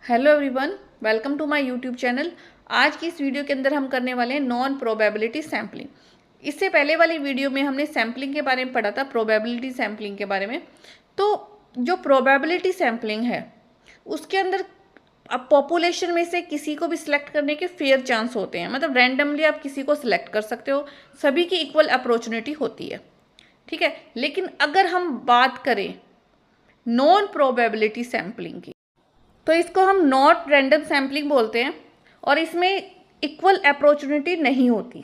Hello everyone, welcome to my YouTube channel. आज की इस वीडियो के अंदर हम करने वाले हैं नॉन प्रोबेबिलिटी सैम्पलिंग। इससे पहले वाली वीडियो में हमने सैम्पलिंग के बारे में पढ़ा था, प्रोबेबिलिटी सैम्पलिंग के बारे में। तो जो प्रोबेबिलिटी सैम्पलिंग है उसके अंदर अब पॉपुलेशन में से किसी को भी सिलेक्ट करने के फेयर चांस होते हैं, मतलब रैंडमली आप किसी को सिलेक्ट कर सकते हो, सभी की इक्वल अपॉर्चुनिटी होती है, ठीक है। लेकिन अगर हम बात करें नॉन प्रोबेबिलिटी सैम्पलिंग की तो इसको हम नॉट रैंडम सैम्पलिंग बोलते हैं और इसमें इक्वल अपॉर्चुनिटी नहीं होती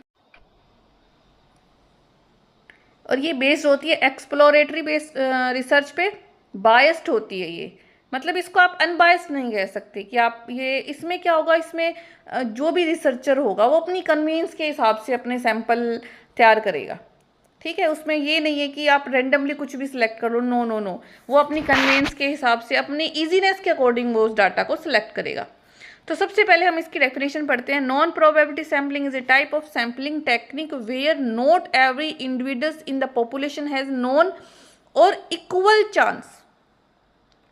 और ये बेस्ड होती है एक्सप्लोरेटरी बेस्ड रिसर्च पे, बायस्ड होती है ये। मतलब इसको आप अनबायस्ड नहीं कह सकते कि आप ये इसमें क्या होगा, इसमें जो भी रिसर्चर होगा वो अपनी कन्वीनियंस के हिसाब से अपने सैंपल तैयार करेगा, ठीक है। उसमें ये नहीं है कि आप रैंडमली कुछ भी सिलेक्ट कर लो, नो नो नो। वो अपनी कन्वीनियंस के हिसाब से अपनी इजीनेस के अकॉर्डिंग वो उस डाटा को सिलेक्ट करेगा। तो सबसे पहले हम इसकी डेफिनेशन पढ़ते हैं। Non probability sampling is a type of sampling technique where not every individuals in the population has non और इक्वल चांस,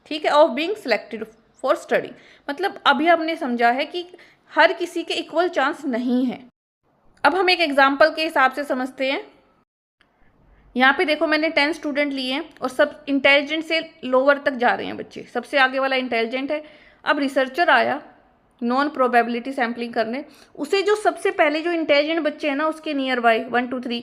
ठीक है, of being selected for study. मतलब अभी हमने समझा है कि हर किसी के इक्वल चांस नहीं है। अब हम एक एग्जाम्पल के हिसाब से समझते हैं। यहाँ पे देखो, मैंने 10 स्टूडेंट लिए हैं और सब इंटेलिजेंट से लोअर तक जा रहे हैं बच्चे, सबसे आगे वाला इंटेलिजेंट है। अब रिसर्चर आया नॉन प्रोबेबिलिटी सैम्पलिंग करने, उसे जो सबसे पहले जो इंटेलिजेंट बच्चे हैं ना उसके नियर बाय 1 2 3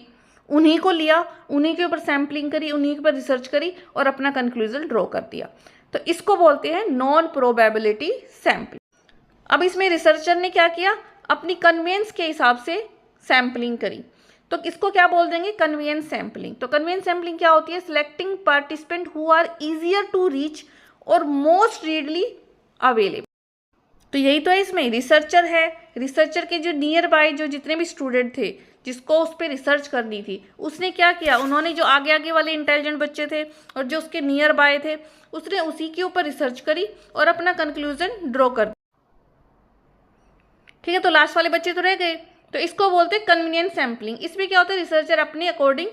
उन्हीं को लिया, उन्हीं के ऊपर सैम्पलिंग करी, उन्हीं के ऊपर रिसर्च करी और अपना कंक्लूजन ड्रॉ कर दिया। तो इसको बोलते हैं नॉन प्रोबेबिलिटी सैम्पलिंग। अब इसमें रिसर्चर ने क्या किया, अपनी कन्वीनियंस के हिसाब से सैम्पलिंग करी, तो किसको क्या बोल देंगे, कन्वीनियंस सैम्पलिंग। तो कन्वीनियंस सैम्पलिंग क्या होती है, selecting participant who are easier to reach और मोस्ट रीडली अवेलेबल। तो यही तो है, इसमें रिसर्चर है, रिसर्चर के जो नियर बाय जो जितने भी स्टूडेंट थे जिसको उस पर रिसर्च करनी थी, उसने क्या किया, उन्होंने जो आगे आगे वाले इंटेलिजेंट बच्चे थे और जो उसके नियर बाय थे उसने उसी के ऊपर रिसर्च करी और अपना कंक्लूजन ड्रॉ कर दिया, ठीक है। तो लास्ट वाले बच्चे तो रह गए, तो इसको बोलते हैं कन्वीनियंस सैम्पलिंग। इसमें क्या होता है, रिसर्चर अपने अकॉर्डिंग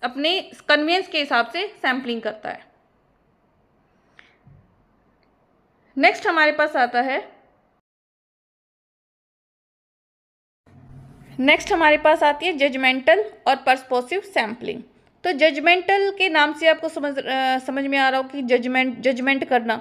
अपने कन्वीनियंस के हिसाब से सैम्पलिंग करता है। नेक्स्ट हमारे पास आता है, नेक्स्ट हमारे पास आती है जजमेंटल और पर्सपोसिव सैम्पलिंग। तो जजमेंटल के नाम से आपको समझ में आ रहा हो कि जजमेंट करना,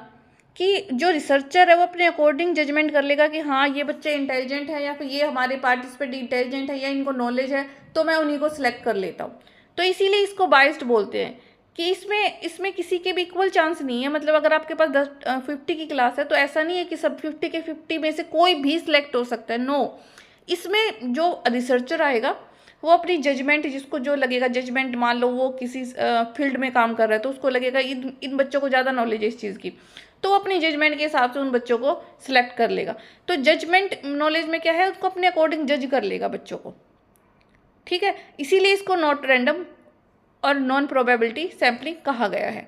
कि जो रिसर्चर है वो अपने अकॉर्डिंग जजमेंट कर लेगा कि हाँ ये बच्चे इंटेलिजेंट है या फिर ये हमारे पार्टिसिपेंट इंटेलिजेंट है या इनको नॉलेज है, तो मैं उन्हीं को सिलेक्ट कर लेता हूँ। तो इसीलिए इसको बायस्ड बोलते हैं कि इसमें किसी के भी इक्वल चांस नहीं है। मतलब अगर आपके पास 50 की क्लास है तो ऐसा नहीं है कि सब 50 के 50 में से कोई भी सिलेक्ट हो सकता है, नो। इसमें जो रिसर्चर आएगा वो अपनी जजमेंट, जिसको जो लगेगा, जजमेंट मान लो वो किसी फील्ड में काम कर रहा है तो उसको लगेगा इन बच्चों को ज़्यादा नॉलेज है इस चीज़ की, तो वो अपनी जजमेंट के हिसाब से उन बच्चों को सिलेक्ट कर लेगा। तो जजमेंट नॉलेज में क्या है, उसको अपने अकॉर्डिंग जज कर लेगा बच्चों को, ठीक है। इसीलिए इसको नॉट रैंडम और नॉन प्रोबेबिलिटी सैम्पलिंग कहा गया है,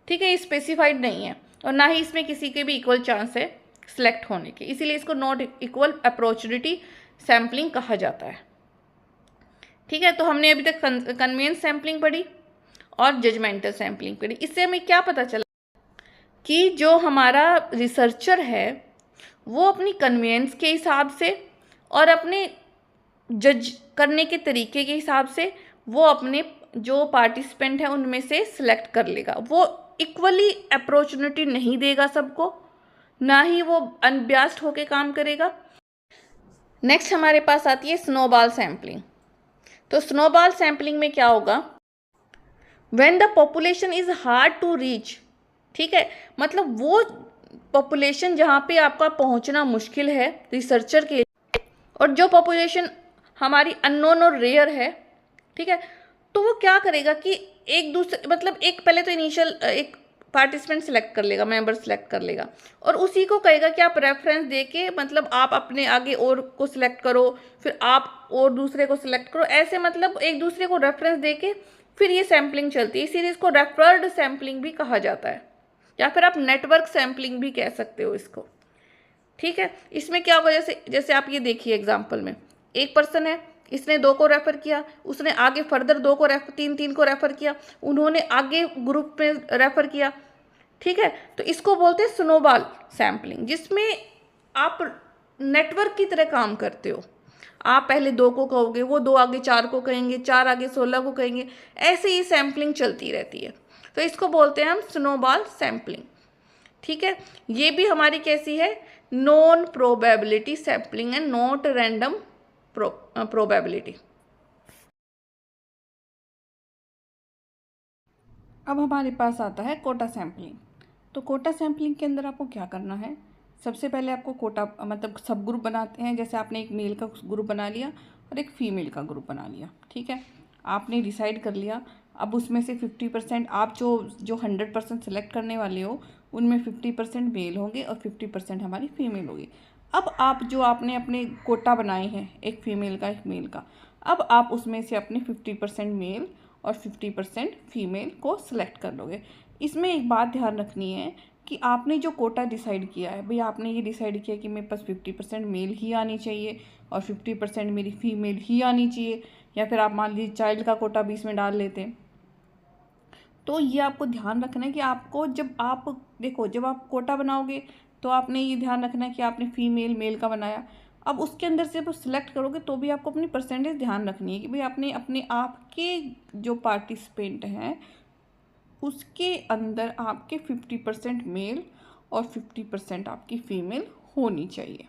ठीक है। ये स्पेसिफाइड नहीं है और ना ही इसमें किसी के भी इक्वल चांस है सिलेक्ट होने के, इसीलिए इसको नॉट इक्वल अपॉर्चुनिटी सैम्पलिंग कहा जाता है, ठीक है। तो हमने अभी तक कन्वीनियंस सैम्पलिंग पढ़ी और जजमेंटल सैम्पलिंग पढ़ी। इससे हमें क्या पता चला कि जो हमारा रिसर्चर है वो अपनी कन्वीनियंस के हिसाब से और अपने जज करने के तरीके के हिसाब से वो अपने जो पार्टिसिपेंट हैं उनमें से सिलेक्ट कर लेगा। वो इक्वली अपॉर्चुनिटी नहीं देगा सबको, ना ही वो अनबियास्ड होकर काम करेगा। नेक्स्ट हमारे पास आती है स्नोबॉल सैम्पलिंग। तो स्नोबॉल सैम्पलिंग में क्या होगा, when the population is hard to reach, ठीक है। मतलब वो पॉपुलेशन जहाँ पे आपका पहुँचना मुश्किल है रिसर्चर के लिए, और जो पॉपुलेशन हमारी अननोन और रेयर है, ठीक है, तो वो क्या करेगा कि एक दूसरे, मतलब एक पहले तो इनिशियल एक पार्टिसिपेंट सिलेक्ट कर लेगा, मेंबर सिलेक्ट कर लेगा और उसी को कहेगा कि आप रेफरेंस दे के, मतलब आप अपने आगे और को सिलेक्ट करो, फिर आप और दूसरे को सिलेक्ट करो, ऐसे मतलब एक दूसरे को रेफरेंस दे के फिर ये सैम्पलिंग चलती है। इसीलिए इसको रेफर्ड सैम्पलिंग भी कहा जाता है या फिर आप नेटवर्क सैम्पलिंग भी कह सकते हो इसको, ठीक है। इसमें क्या होगा, जैसे आप ये देखिए एग्जाम्पल में, एक पर्सन है, इसने 2 को रेफ़र किया, उसने आगे फर्दर 2 को रेफर, 3 को रेफ़र किया, उन्होंने आगे ग्रुप में रेफ़र किया, ठीक है। तो इसको बोलते हैं स्नोबॉल सैम्पलिंग, जिसमें आप नेटवर्क की तरह काम करते हो। आप पहले 2 को कहोगे, वो 2 आगे 4 को कहेंगे, 4 आगे 16 को कहेंगे, ऐसे ही सैम्पलिंग चलती रहती है। तो इसको बोलते हैं हम स्नोबॉल सैम्पलिंग। ठीक है, ये भी हमारी कैसी है, non probability sampling and not random probability. अब हमारे पास आता है कोटा सैम्पलिंग। तो कोटा सैम्पलिंग के अंदर आपको क्या करना है, सबसे पहले आपको कोटा मतलब सब ग्रुप बनाते हैं। जैसे आपने एक मेल का ग्रुप बना लिया और एक फीमेल का ग्रुप बना लिया, ठीक है, आपने डिसाइड कर लिया। अब उसमें से 50% आप जो जो 100% सेलेक्ट करने वाले हो, उनमें 50% मेल होंगे और 50% हमारी फीमेल होगी। अब आप जो आपने अपने कोटा बनाए हैं, एक फीमेल का एक मेल का, अब आप उसमें से अपने 50% मेल और 50% फीमेल को सिलेक्ट कर लोगे। इसमें एक बात ध्यान रखनी है कि आपने जो कोटा डिसाइड किया है, भाई आपने ये डिसाइड किया कि मेरे पास 50% मेल ही आनी चाहिए और 50% मेरी फीमेल ही आनी चाहिए, या फिर आप मान लीजिए चाइल्ड का कोटा भी इसमें डाल लेते हैं। तो ये आपको ध्यान रखना है कि आपको जब आप देखो, जब आप कोटा बनाओगे तो आपने ये ध्यान रखना है कि आपने फीमेल मेल का बनाया। अब उसके अंदर से आप सिलेक्ट करोगे तो भी आपको अपनी परसेंटेज ध्यान रखनी है कि भाई आपने अपने आपके जो पार्टिसिपेंट हैं उसके अंदर आपके 50% मेल और 50% आपकी फीमेल होनी चाहिए।